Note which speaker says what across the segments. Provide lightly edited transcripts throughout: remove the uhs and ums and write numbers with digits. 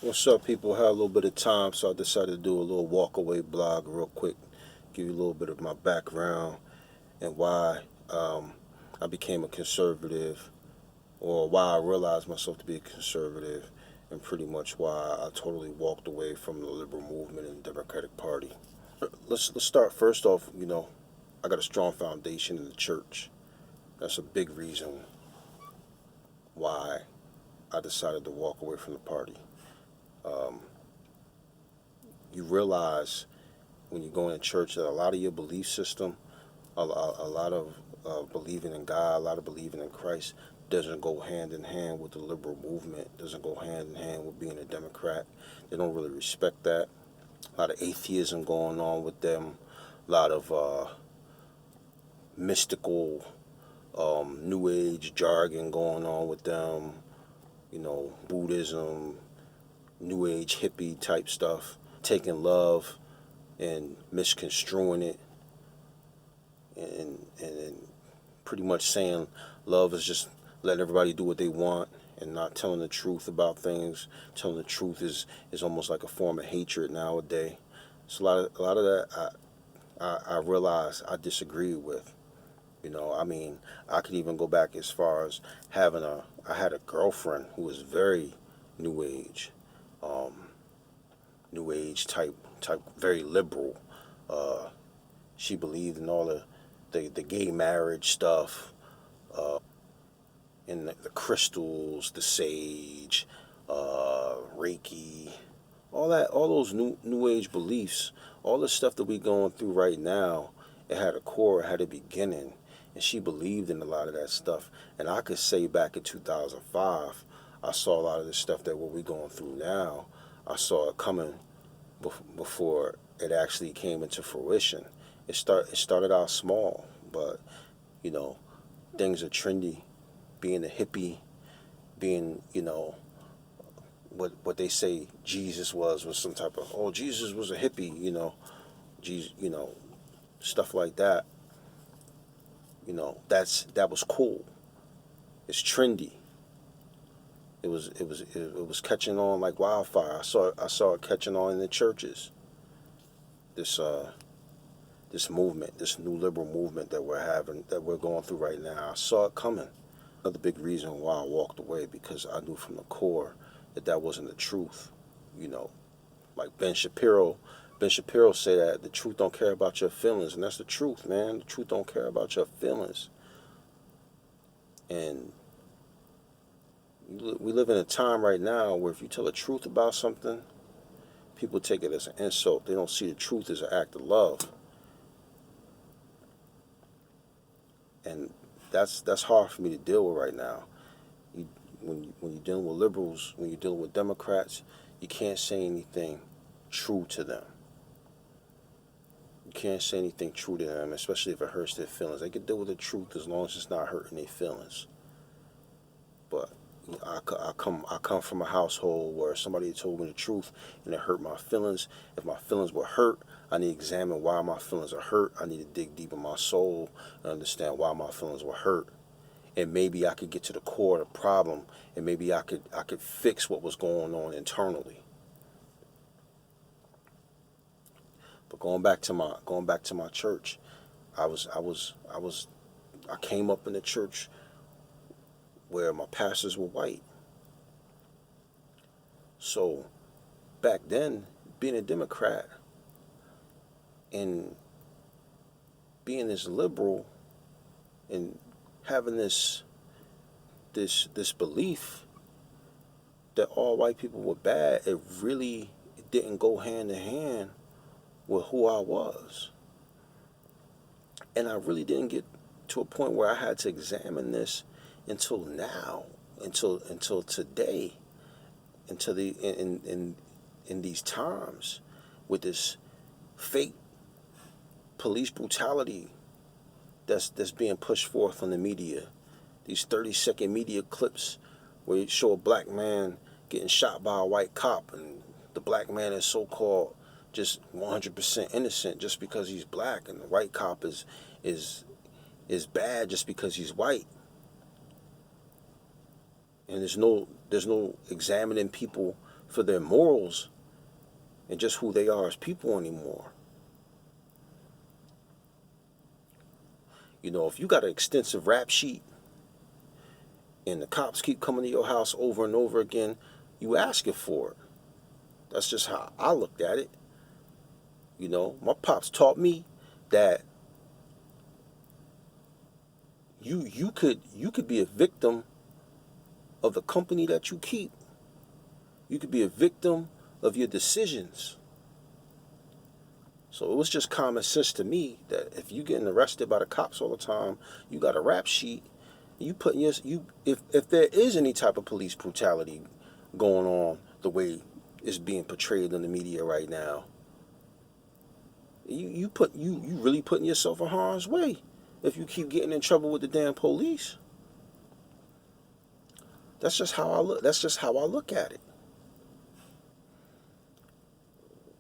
Speaker 1: What's up, people? Had a little bit of time, so I decided to do a little walkaway blog real quick, give you a little bit of my background and why I became a conservative, or why I realized myself to be a conservative, and pretty much why I totally walked away from the liberal movement and Democratic Party. Let's start first off. I got a strong foundation in the church. That's a big reason why I decided to walk away from the party. Um, you realize when you go in church that a lot of your belief system, a lot of believing in God, a lot of believing in Christ, doesn't go hand in hand with the liberal movement, doesn't go hand in hand with being a Democrat. They don't really respect that. A lot of atheism going on with them, a lot of mystical, New Age jargon going on with them, Buddhism, New Age hippie type stuff, taking love and misconstruing it, and pretty much saying love is just letting everybody do what they want and not telling the truth about things. Telling the truth is almost like a form of hatred nowadays. So a lot of that I realize I disagree with. I could even go back as far as I had a girlfriend who was very new age, um, new age type, very liberal. Uh, she believed in all the gay marriage stuff, in the crystals, the sage, Reiki, all those new age beliefs, all the stuff that we going through right now. It had a core, it had a beginning, and she believed in a lot of that stuff. And I could say back in 2005, I saw a lot of the stuff that what we going through now. I saw it coming before it actually came into fruition. It started out small, but you know things are trendy. Being a hippie, being what they say Jesus was some type of, oh, Jesus was a hippie, Jesus, stuff like that. That was cool. It's trendy. It was catching on like wildfire. I saw it catching on in the churches. This this movement, this new liberal movement that we're going through right now. I saw it coming. Another big reason why I walked away, because I knew from the core that wasn't the truth. You know, like Ben Shapiro said that the truth don't care about your feelings, and that's the truth, man. The truth don't care about your feelings. And we live in a time right now where if you tell the truth about something, people take it as an insult. They don't see the truth as an act of love. And that's hard for me to deal with right now. When you're dealing with liberals, when you're dealing with Democrats, you can't say anything true to them. You can't say anything true to them, especially if it hurts their feelings. They can deal with the truth as long as it's not hurting their feelings. But I come from a household where somebody told me the truth and it hurt my feelings. If my feelings were hurt, I need to examine why my feelings are hurt. I need to dig deep in my soul and understand why my feelings were hurt. And maybe I could get to the core of the problem, and maybe I could fix what was going on internally. But going back to my church, I came up in the church where my pastors were white. So back then, being a Democrat and being this liberal and having this belief that all white people were bad, it didn't go hand in hand with who I was. And I really didn't get to a point where I had to examine this until now, until today, until in these times, with this fake police brutality that's being pushed forth on the media. These 30-second media clips where you show a black man getting shot by a white cop, and the black man is so-called just 100% innocent just because he's black, and the white cop is bad just because he's white. And there's no examining people for their morals and just who they are as people anymore. You know, if you got an extensive rap sheet and the cops keep coming to your house over and over again, you asking for it. That's just how I looked at it. You know, my pops taught me that you could be a victim of the company that you keep. You could be a victim of your decisions. So it was just common sense to me that if you getting arrested by the cops all the time, you got a rap sheet. You putting if there is any type of police brutality going on the way it's being portrayed in the media right now, you really putting yourself in harm's way if you keep getting in trouble with the damn police. That's just how I look. That's just how I look at it.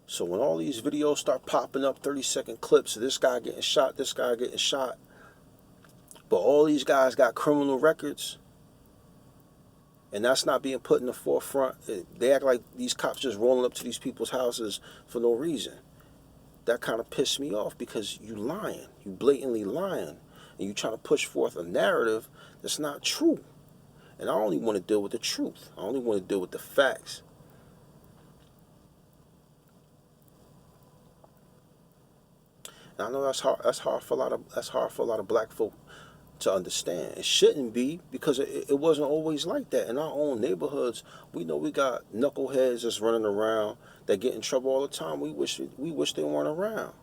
Speaker 1: So when all these videos start popping up, 30-second clips of this guy getting shot, this guy getting shot, but all these guys got criminal records, and that's not being put in the forefront. They act like these cops just rolling up to these people's houses for no reason. That kind of pissed me off because you lying. You blatantly lying. And you trying to push forth a narrative that's not true. And I only want to deal with the truth. I only want to deal with the facts. And I know that's hard for a lot of black folk to understand. It shouldn't be, because it wasn't always like that. In our own neighborhoods, we know we got knuckleheads that's running around that get in trouble all the time. We wish they weren't around.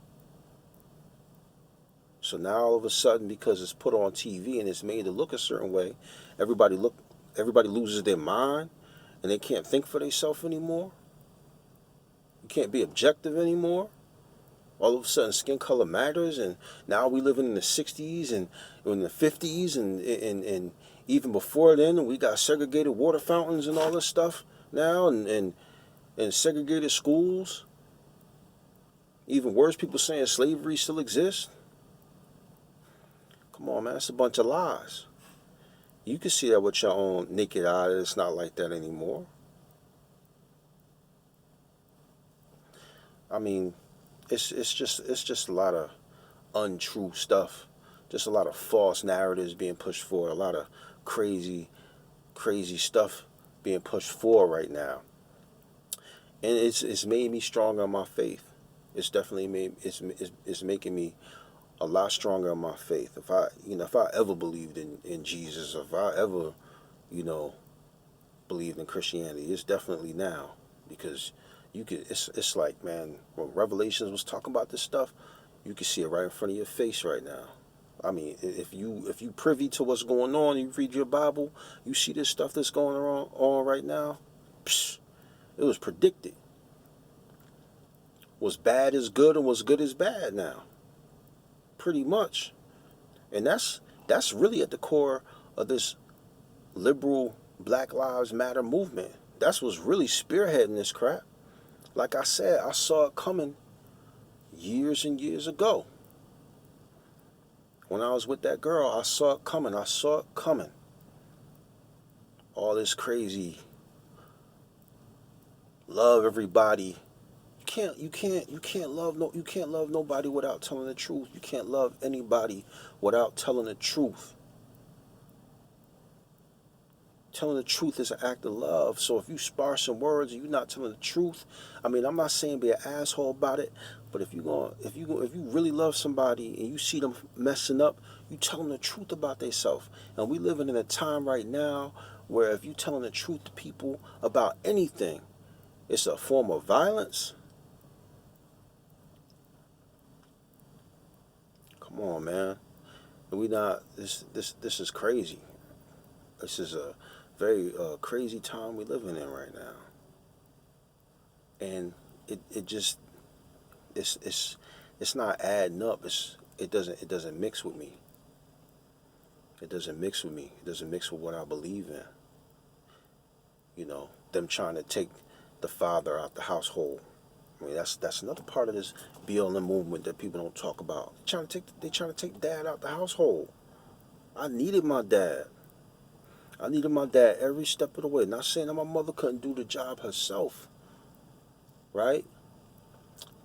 Speaker 1: So now all of a sudden, because it's put on TV and it's made to look a certain way, everybody loses their mind and they can't think for themselves anymore. You can't be objective anymore. All of a sudden, skin color matters, and now we living in the 60s and in the 50s, and even before then, we got segregated water fountains and all this stuff now, and segregated schools. Even worse, people saying slavery still exists. Come on, man, that's a bunch of lies. You can see that with your own naked eye. It's not like that anymore. I mean, it's just a lot of untrue stuff, just a lot of false narratives being pushed forward, a lot of crazy stuff being pushed forward right now, and it's made me stronger in my faith. It's definitely it's making me a lot stronger in my faith. If I ever believed in Jesus, if I ever believed in Christianity, it's definitely now, because it's like, man, when Revelations was talking about this stuff, you can see it right in front of your face right now. I mean, if you privy to what's going on, you read your Bible, you see this stuff that's going on right now. Psh, it was predicted. What's bad is good, and what's good is bad now. Pretty much. And that's really at the core of this liberal Black Lives Matter movement. That's what's really spearheading this crap. Like I said, I saw it coming years and years ago. When I was with that girl, I saw it coming. All this crazy love everybody. You can't love nobody without telling the truth. You can't love anybody without telling the truth. Telling the truth is an act of love. So if you sparse some words and you're not telling the truth, I mean, I'm not saying be an asshole about it, but if you really love somebody and you see them messing up, you tell them the truth about themselves. And we living in a time right now where if you telling the truth to people about anything, it's a form of violence. Come on, man. We not. This is crazy. This is a very crazy time we living in right now, and it's not adding up. It doesn't mix with me. It doesn't mix with me. It doesn't mix with what I believe in. Them trying to take the father out the household. I mean, that's another part of this BLM movement that people don't talk about. They trying to take dad out the household. I needed my dad. I needed my dad every step of the way. Not saying that my mother couldn't do the job herself, right?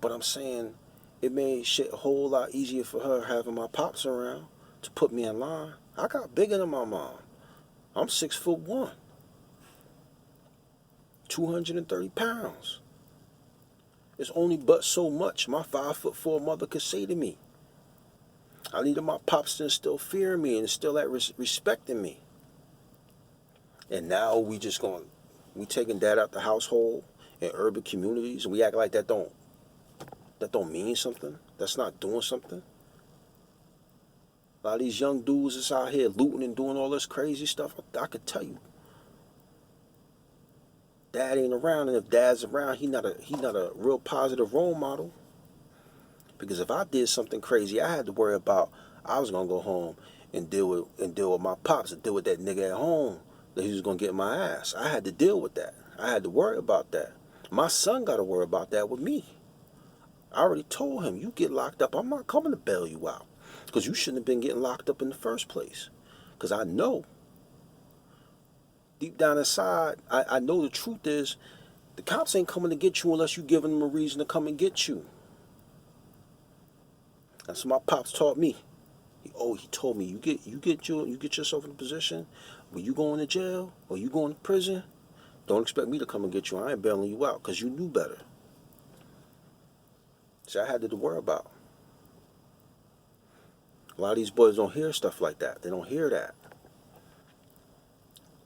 Speaker 1: But I'm saying it made shit a whole lot easier for her having my pops around to put me in line. I got bigger than my mom. I'm 6'1", 230 pounds. It's only but so much my 5'4" mother could say to me. I needed my pops to instill fear in me and instill that respect in me. And now we taking dad out the household in urban communities, and we act like that don't mean something. That's not doing something. A lot of these young dudes that's out here looting and doing all this crazy stuff, I could tell you, dad ain't around, and if dad's around, he not a real positive role model. Because if I did something crazy, I had to worry about I was gonna go home and deal with my pops and deal with that nigga at home that he was gonna get my ass. I had to deal with that. I had to worry about that. My son got to worry about that with me. I already told him, you get locked up, I'm not coming to bail you out. Because you shouldn't have been getting locked up in the first place. Because I know, deep down inside, I know the truth is, the cops ain't coming to get you unless you giving them a reason to come and get you. That's what my pops taught me. He told me, you get yourself in a position where you going to jail or you going to prison, don't expect me to come and get you. I ain't bailing you out because you knew better. See, I had to worry about. A lot of these boys don't hear stuff like that. They don't hear that.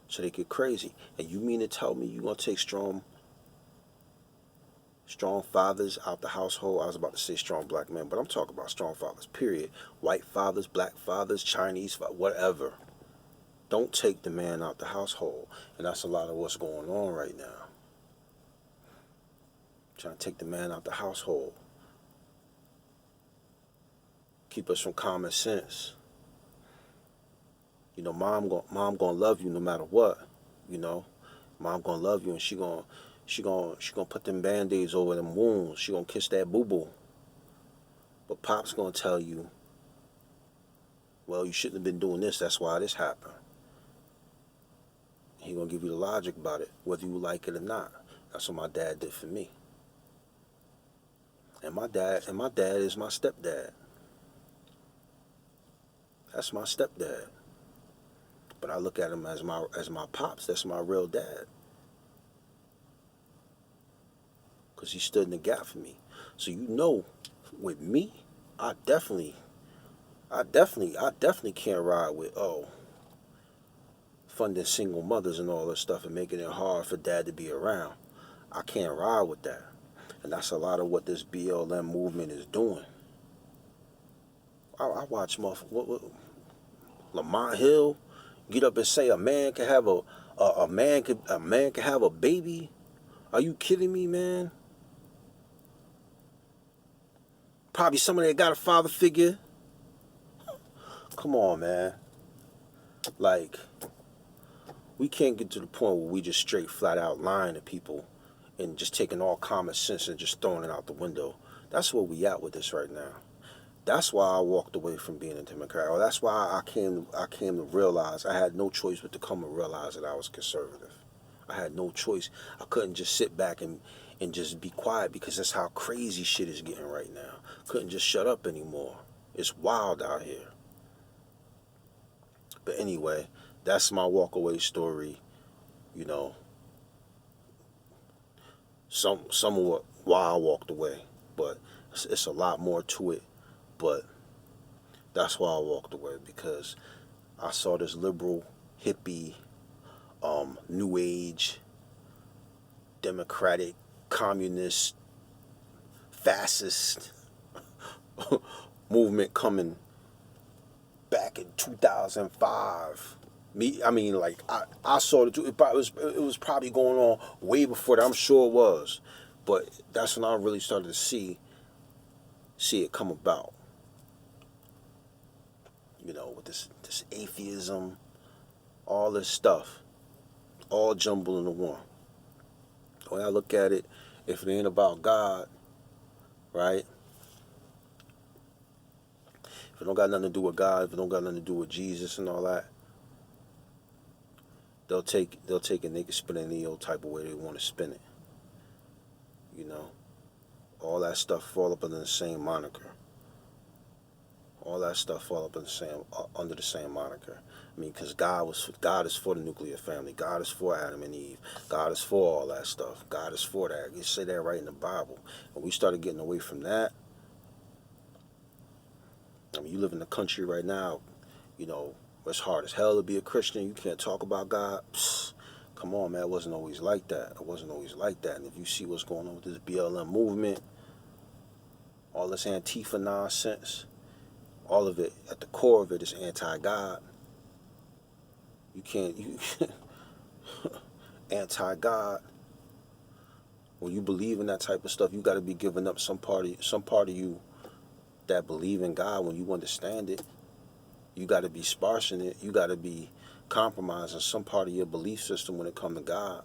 Speaker 1: So they get crazy. And you mean to tell me you're going to take strong fathers out the household? I was about to say strong black men, but I'm talking about strong fathers, period. White fathers, black fathers, Chinese fathers, whatever. Don't take the man out the household. And that's a lot of what's going on right now. Trying to take the man out the household. Keep us from common sense. You know, mom gonna love you no matter what. You know, mom gonna love you, and she gonna put them band-aids over them wounds. She gonna kiss that boo-boo. But pop's gonna tell you, well, you shouldn't have been doing this. That's why this happened. He gonna give you the logic about it, whether you like it or not. That's what my dad did for me. And my dad is my stepdad. That's my stepdad. But I look at him as my pops. That's my real dad. Because he stood in the gap for me. So you know, with me, I definitely can't ride with funding single mothers and all this stuff and making it hard for dad to be around. I can't ride with that. And that's a lot of what this BLM movement is doing. I watch Lamont Hill get up and say a man can have a man can have a baby. Are you kidding me, man? Probably somebody that got a father figure. Come on, man. Like, we can't get to the point where we just straight flat out lying to people and just taking all common sense and just throwing it out the window. That's where we at with this right now. That's why I walked away from being a Democrat. Or that's why I came to realize I had no choice but to come and realize that I was conservative. I had no choice. I couldn't just sit back and just be quiet because that's how crazy shit is getting right now. Couldn't just shut up anymore. It's wild out here. But anyway, that's my walkaway story. You know, somewhat why I walked away, but it's a lot more to it. But that's why I walked away, because I saw this liberal, hippie, new age, democratic, communist, fascist movement coming back in 2005. I saw it was probably going on way before that. I'm sure it was, but that's when I really started to see it come about. You know, with this atheism, all this stuff, all jumbled into one. The way I look at it, if it ain't about God, right? If it don't got nothing to do with God, if it don't got nothing to do with Jesus and all that, they'll take it and they can spin it any old type of way they want to spin it. You know, all that stuff fall up under the same moniker. All that stuff fall up in the same under the same moniker. I mean, because God is for the nuclear family. God is for Adam and Eve. God is for all that stuff. God is for that. You say that right in the Bible. And we started getting away from that. I mean, you live in the country right now, you know, it's hard as hell to be a Christian. You can't talk about God. Psst, come on, man. It wasn't always like that. It wasn't always like that. And if you see what's going on with this BLM movement, all this Antifa nonsense, all of it, at the core of it is anti-God. You anti-God. When you believe in that type of stuff, you got to be giving up some part of you that believe in God. When you understand it, you got to be sparsing it. You got to be compromising some part of your belief system when it comes to God.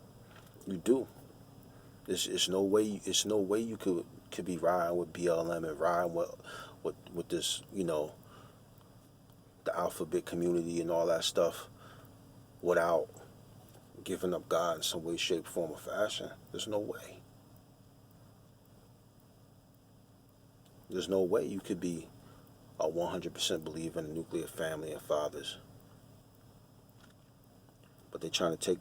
Speaker 1: You do. It's no way you could be riding with BLM and riding with this, you know, the alphabet community and all that stuff without giving up God in some way, shape, form, or fashion. There's no way. There's no way you could be a 100% believer in a nuclear family and fathers. But they're trying to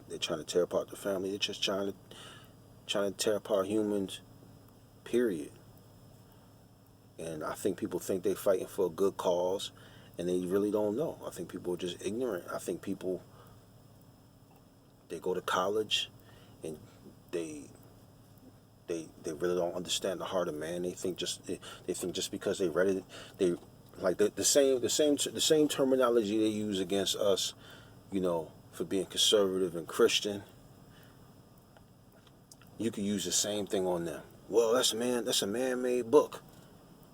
Speaker 1: tear apart the family. They're just trying to tear apart humans, period. And I think people think they're fighting for a good cause, and they really don't know. I think people are just ignorant. I think people, they go to college and they really don't understand the heart of man. They think just because they read it, they like the same terminology they use against us, you know, for being conservative and Christian. You could use the same thing on them. Well, that's a man-made book.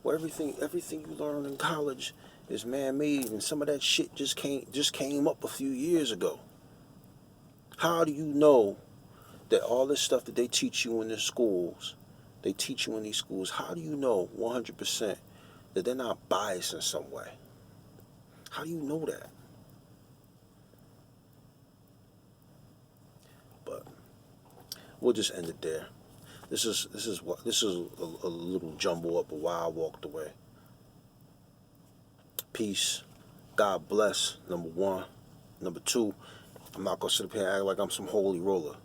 Speaker 1: Well, everything you learn in college is man-made, and some of that shit just came up a few years ago. How do you know that all this stuff that they teach you in the schools, they teach you in these schools, how do you know 100% that they're not biased in some way? How do you know that? But we'll just end it there. This is a little jumble up of why I walked away. Peace. God bless. Number one. Number two, I'm not gonna sit up here and act like I'm some holy roller.